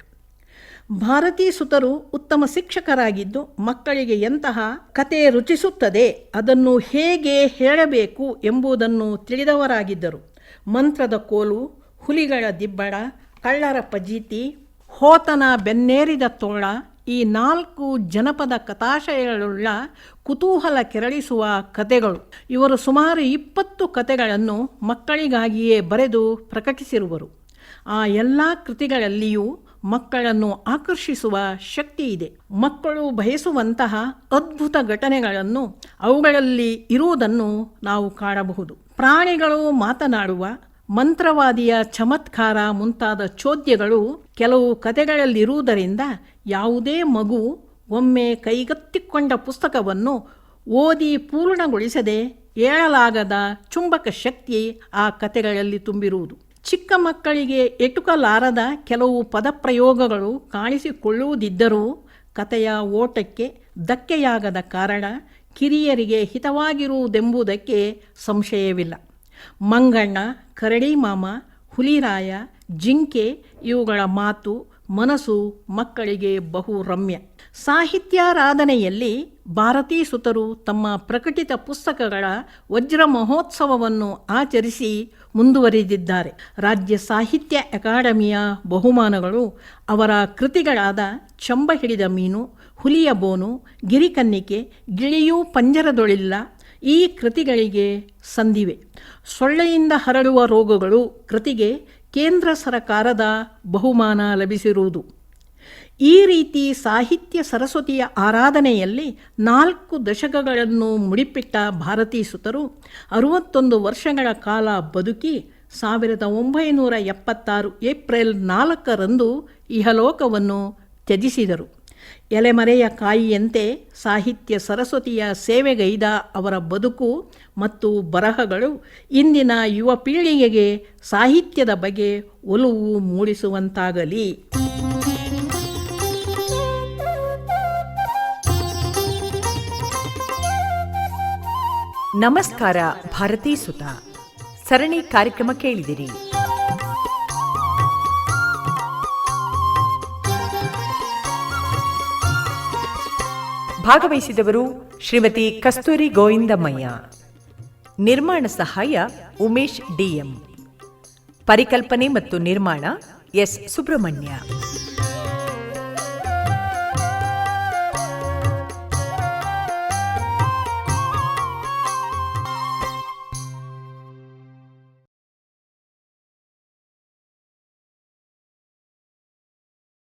ಭಾರತೀ ಸುತರು ಉತ್ತಮ ಶಿಕ್ಷಕರಾಗಿದ್ದು ಮಕ್ಕಳಿಗೆ ಎಂತಹ ಕತೆ ರುಚಿಸುತ್ತದೆ, ಅದನ್ನು ಹೇಗೆ ಹೇಳಬೇಕು ಎಂಬುದನ್ನು ತಿಳಿದವರಾಗಿದ್ದರು. ಮಂತ್ರದ ಕೋಲು, ಹುಲಿಗಳ ದಿಬ್ಬಣ, ಕಳ್ಳರ ಪಜೀತಿ, ಹೋತನ ಬೆನ್ನೇರಿದ ತೋಳ ಈ 4 ಜನಪದ ಕಥಾಶಯಗಳುಳ್ಳ ಕುತೂಹಲ ಕೆರಳಿಸುವ ಕಥೆಗಳು. ಇವರು ಸುಮಾರು 20 ಕಥೆಗಳನ್ನು ಮಕ್ಕಳಿಗಾಗಿಯೇ ಬರೆದು ಪ್ರಕಟಿಸಿರುವರು. ಆ ಎಲ್ಲ ಕೃತಿಗಳಲ್ಲಿಯೂ ಮಕ್ಕಳನ್ನು ಆಕರ್ಷಿಸುವ ಶಕ್ತಿ ಇದೆ. ಮಕ್ಕಳು ಬಯಸುವಂತಹ ಅದ್ಭುತ ಘಟನೆಗಳನ್ನು ಅವುಗಳಲ್ಲಿ ಇರುವುದನ್ನು ನಾವು ಕಾಣಬಹುದು. ಪ್ರಾಣಿಗಳು ಮಾತನಾಡುವ, ಮಂತ್ರವಾದಿಯ ಚಮತ್ಕಾರ ಮುಂತಾದ ಚೋದ್ಯಗಳು ಕೆಲವು ಕಥೆಗಳಲ್ಲಿರುವುದರಿಂದ ಯಾವುದೇ ಮಗು ಒಮ್ಮೆ ಕೈಗೆತ್ತಿಕೊಂಡ ಪುಸ್ತಕವನ್ನು ಓದಿ ಪೂರ್ಣಗೊಳಿಸದೆ ಏಳಲಾಗದ ಚುಂಬಕ ಶಕ್ತಿ ಆ ಕಥೆಗಳಲ್ಲಿ ತುಂಬಿರುವುದು. ಚಿಕ್ಕ ಮಕ್ಕಳಿಗೆ ಎಟುಕಲಾರದ ಕೆಲವು ಪದಪ್ರಯೋಗಗಳು ಕಾಣಿಸಿಕೊಳ್ಳುವುದಿದ್ದರೂ ಕಥೆಯ ಓಟಕ್ಕೆ ಧಕ್ಕೆಯಾಗದ ಕಾರಣ ಕಿರಿಯರಿಗೆ ಹಿತವಾಗಿರುವುದೆಂಬುದಕ್ಕೆ ಸಂಶಯವಿಲ್ಲ. ಮಂಗಣ್ಣ, ಕರಡಿ ಮಾಮ, ಹುಲಿರಾಯ, ಜಿಂಕೆ ಇವುಗಳ ಮಾತು, ಮನಸ್ಸು ಮಕ್ಕಳಿಗೆ ಬಹು ರಮ್ಯ. ಸಾಹಿತ್ಯಾರಾಧನೆಯಲ್ಲಿ ಭಾರತೀ ಸುತರು ತಮ್ಮ ಪ್ರಕಟಿತ ಪುಸ್ತಕಗಳ ವಜ್ರ ಮಹೋತ್ಸವವನ್ನು ಆಚರಿಸಿ ಮುಂದುವರಿದಿದ್ದಾರೆ. ರಾಜ್ಯ ಸಾಹಿತ್ಯ ಅಕಾಡೆಮಿಯ ಬಹುಮಾನಗಳು ಅವರ ಕೃತಿಗಳಾದ ಚಂಬ ಹಿಡಿದ ಮೀನು, ಹುಲಿಯ ಬೋನು, ಗಿರಿಕನ್ನಿಕೆ, ಗಿಳಿಯೂ ಪಂಜರದೊಳಿಲ್ಲ ಈ ಕೃತಿಗಳಿಗೆ ಸಂದಿವೆ. ಸೊಳ್ಳೆಯಿಂದ ಹರಡುವ ರೋಗಗಳು ಕೃತಿಗೆ ಕೇಂದ್ರ ಸರಕಾರದ ಬಹುಮಾನ ಲಭಿಸಿರುವುದು. ಈ ರೀತಿ ಸಾಹಿತ್ಯ ಸರಸ್ವತಿಯ ಆರಾಧನೆಯಲ್ಲಿ 4 ದಶಕಗಳನ್ನು ಮುಡಿಪಿಟ್ಟ ಭಾರತೀ ಸುತರು 61 ವರ್ಷಗಳ ಕಾಲ ಬದುಕಿ 1976 ಏಪ್ರಿಲ್ 4ರಂದು ಇಹಲೋಕವನ್ನು ತ್ಯಜಿಸಿದರು. ಎಲೆಮರೆಯ ಕಾಯಿಯಂತೆ ಸಾಹಿತ್ಯ ಸರಸ್ವತಿಯ ಸೇವೆಗೈದ ಅವರ ಬದುಕು ಮತ್ತು ಬರಹಗಳು ಇಂದಿನ ಯುವ ಪೀಳಿಗೆಗೆ ಸಾಹಿತ್ಯದ ಬಗ್ಗೆ ಒಲವು ಮೂಡಿಸುವಂತಾಗಲಿ. ನಮಸ್ಕಾರ ಭಾರತೀ ಸುತ ಸರಣಿ ಕಾರ್ಯಕ್ರಮ ಕೇಳಿದಿರಿ. ಭಾಗವಹಿಸಿದವರು ಶ್ರೀಮತಿ ಕಸ್ತೂರಿ ಗೋವಿಂದಮಯ್ಯ. ನಿರ್ಮಾಣ ಸಹಾಯ ಉಮೇಶ್ ಡಿಎಂ. ಪರಿಕಲ್ಪನೆ ಮತ್ತು ನಿರ್ಮಾಣ ಎಸ್ ಸುಬ್ರಹ್ಮಣ್ಯ.